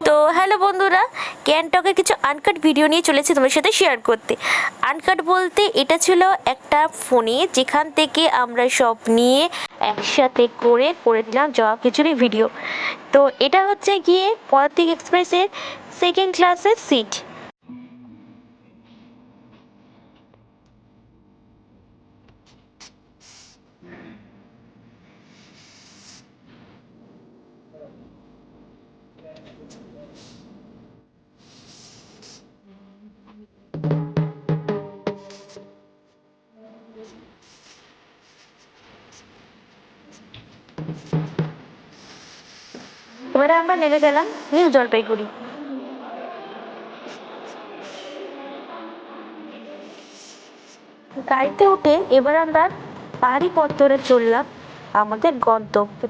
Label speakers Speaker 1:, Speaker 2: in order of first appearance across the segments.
Speaker 1: তো হ্যালো বন্ধুরা, গ্যাংটকের কিছু আনকাট ভিডিও নিয়ে চলেছি তোমার সাথে শেয়ার করতে। আনকাট বলতে এটা ছিল একটা ফোনে যেখান থেকে আমরা সব নিয়ে একসাথে করে দিলাম জবা খিচুড়ি ভিডিও। তো এটা হচ্ছে গিয়ে পদাতিক এক্সপ্রেসের সেকেন্ড ক্লাসের সিট। এবারে আমরা নেমে গেলাম নিউ জলপাইগুড়ি। গাড়িতে উঠে এবার আমরা পাহাড়ি পথ ধরে চললাম আমাদের গন্তব্যে।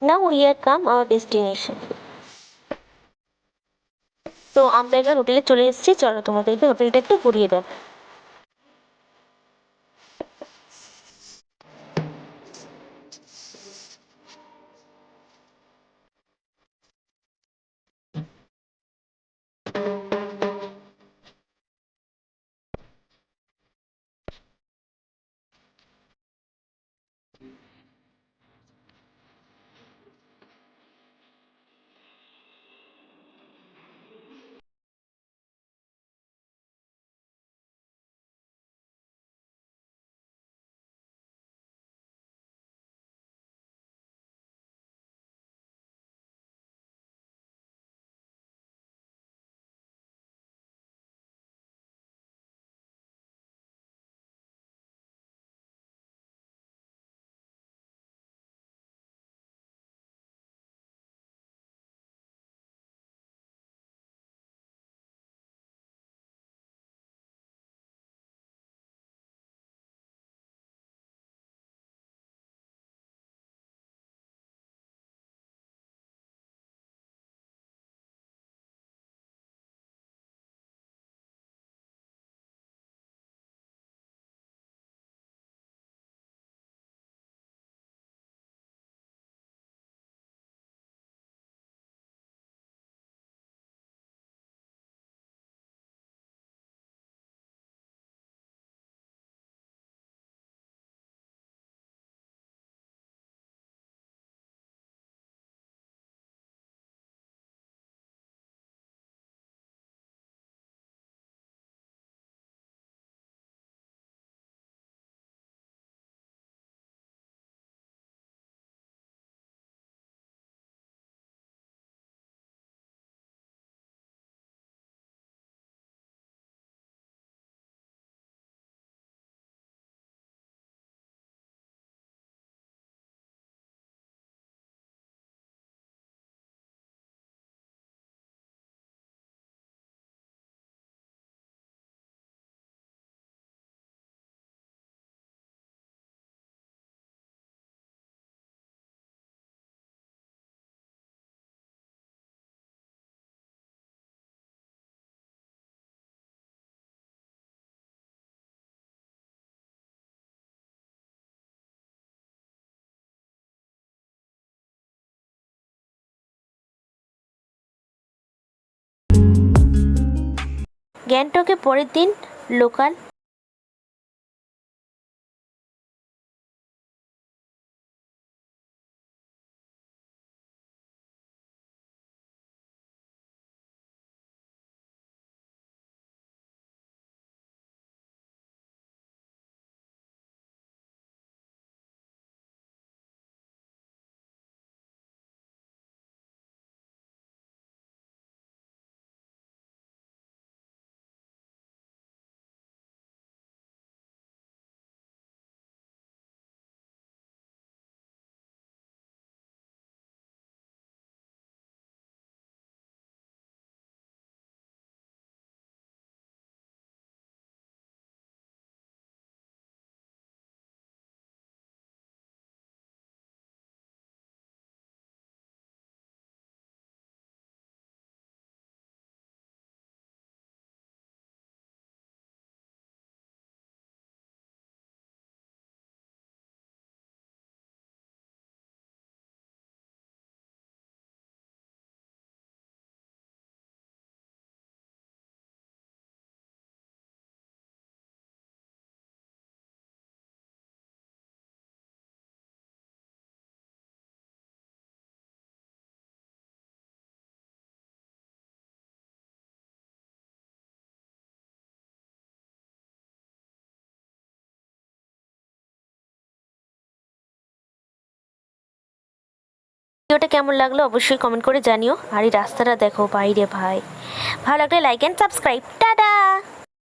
Speaker 1: Now we have come our destination. তো আমরা এবার হোটেলে চলে এসেছি, চলো তোমাদেরকে হোটেলটা একটু ঘুরিয়ে দেব। গ্যাংটকে পরের দিন লোকাল ভিডিওটা কেমন লাগলো অবশ্যই কমেন্ট করে জানিও। আর এই রাস্তাটা দেখো বাইরে ভাই, ভালো লাগলে লাইক অ্যান্ড সাবস্ক্রাইব। টাটা।